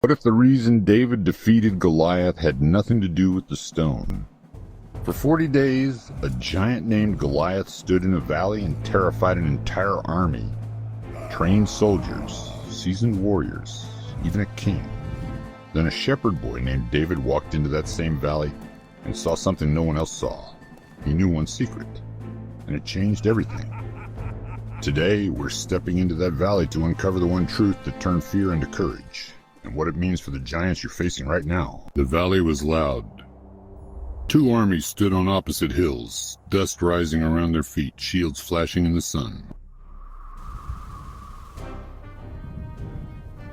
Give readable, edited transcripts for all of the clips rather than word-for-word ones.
What if the reason David defeated Goliath had nothing to do with the stone? For 40 days, a giant named Goliath stood in a valley and terrified an entire army. Trained soldiers, seasoned warriors, even a king. Then a shepherd boy named David walked into that same valley and saw something no one else saw. He knew one secret, and it changed everything. Today, we're stepping into that valley to uncover the one truth that turned fear into courage, and what it means for the giants you're facing right now. The valley was loud. Two armies stood on opposite hills, dust rising around their feet, shields flashing in the sun.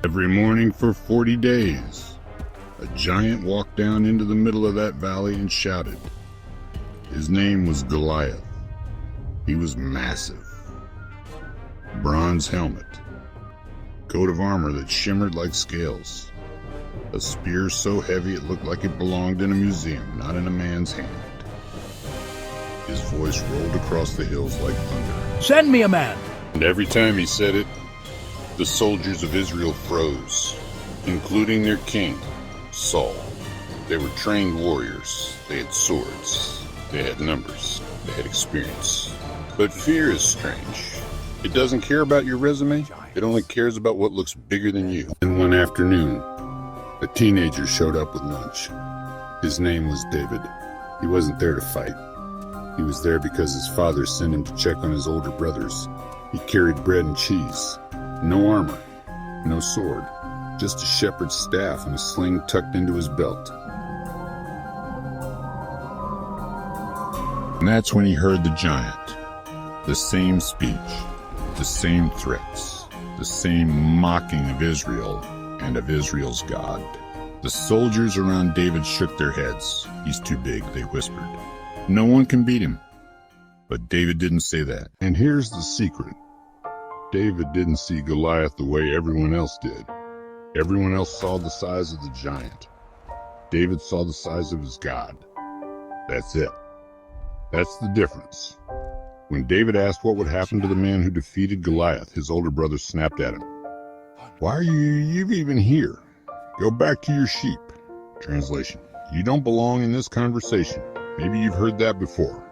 Every morning for 40 days, a giant walked down into the middle of that valley and shouted. His name was Goliath. He was massive. Bronze helmet, coat of armor that shimmered like scales, a spear so heavy it looked like it belonged in a museum, not in a man's hand. His voice rolled across the hills like thunder. Send me a man! And every time he said it, the soldiers of Israel froze, including their king, Saul. They were trained warriors. They had swords. They had numbers. They had experience. But fear is strange. It doesn't care about your resume. It only cares about what looks bigger than you. And one afternoon, a teenager showed up with lunch. His name was David. He wasn't there to fight. He was there because his father sent him to check on his older brothers. He carried bread and cheese. No armor, no sword, just a shepherd's staff and a sling tucked into his belt. And that's when he heard the giant. The same speech, the same threats, the same mocking of Israel and of Israel's God. The soldiers around David shook their heads. He's too big, they whispered. No one can beat him. But David didn't say that. And here's the secret. David didn't see Goliath the way everyone else did. Everyone else saw the size of the giant. David saw the size of his God. That's it. That's the difference. When David asked what would happen to the man who defeated Goliath, his older brother snapped at him. Why are you even here? Go back to your sheep. Translation. You don't belong in this conversation. Maybe you've heard that before.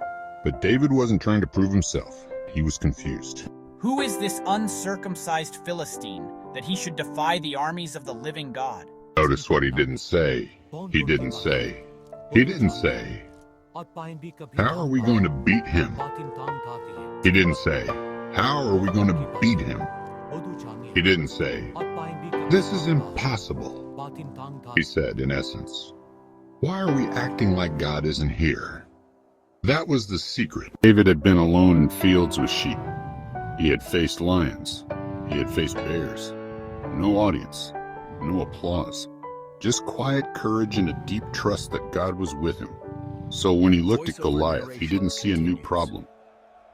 But David wasn't trying to prove himself. He was confused. Who is this uncircumcised Philistine that he should defy the armies of the living God? Notice what he didn't say. He didn't say. He didn't say. How are we going to beat him? He didn't say. How are we going to beat him? He didn't say. This is impossible. He said, in essence, why are we acting like God isn't here? That was the secret. David had been alone in fields with sheep. He had faced lions. He had faced bears. No audience. No applause. Just quiet courage and a deep trust that God was with him. So when he looked at Goliath, he didn't see a new problem.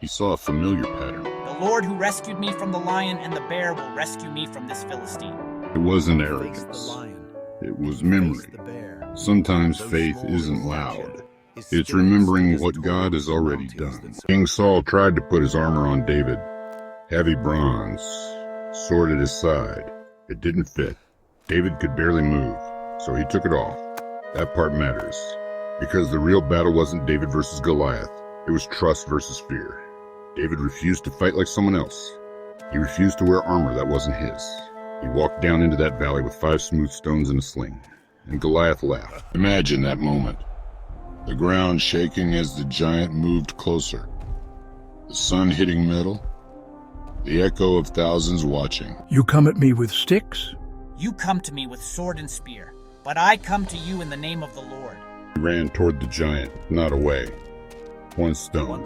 He saw a familiar pattern. The Lord who rescued me from the lion and the bear will rescue me from this Philistine. It wasn't arrogance. It was memory. Sometimes faith isn't loud. It's remembering what God has already done. King Saul tried to put his armor on David. Heavy bronze, sword at his side. It didn't fit. David could barely move, so he took it off. That part matters, because the real battle wasn't David versus Goliath. It was trust versus fear. David refused to fight like someone else. He refused to wear armor that wasn't his. He walked down into that valley with 5 smooth stones and a sling, and Goliath laughed. Imagine that moment. The ground shaking as the giant moved closer. The sun hitting metal. The echo of thousands watching. You come at me with sticks? You come to me with sword and spear, but I come to you in the name of the Lord. He ran toward the giant, not away. One stone,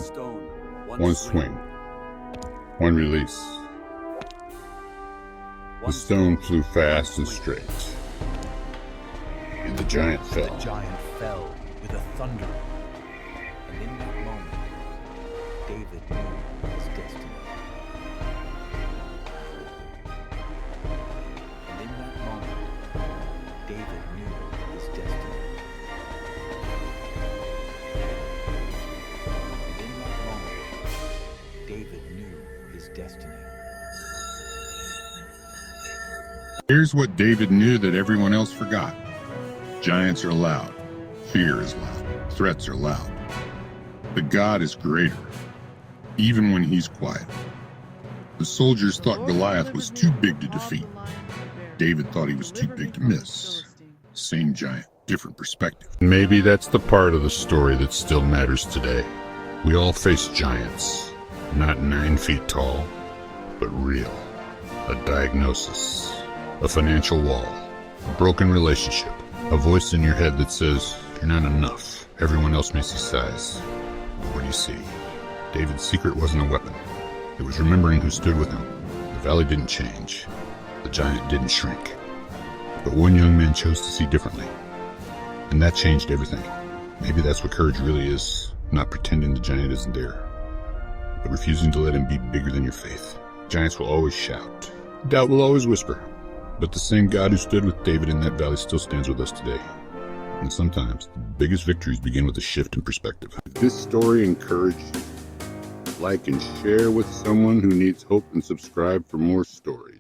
one swing, one release. The stone flew fast and straight, and the giant fell. The giant fell with a thunder, and in that moment, David knew his destiny. And in that moment, David knew his destiny. And in that moment, David knew his destiny. Here's what David knew that everyone else forgot. Giants are loud. Fear is loud. Threats are loud. But God is greater, even when he's quiet. The soldiers thought Goliath was too big to defeat. David thought he was too big to miss. Same giant, different perspective. Maybe that's the part of the story that still matters today. We all face giants, not 9 feet tall, but real. A diagnosis, a financial wall, a broken relationship, a voice in your head that says, you're not enough. Everyone else may see size. But what do you see? David's secret wasn't a weapon. It was remembering who stood with him. The valley didn't change. The giant didn't shrink. But one young man chose to see differently. And that changed everything. Maybe that's what courage really is. Not pretending the giant isn't there, but refusing to let him be bigger than your faith. Giants will always shout. Doubt will always whisper. But the same God who stood with David in that valley still stands with us today. And sometimes the biggest victories begin with a shift in perspective. If this story encouraged you, like and share with someone who needs hope, and subscribe for more stories.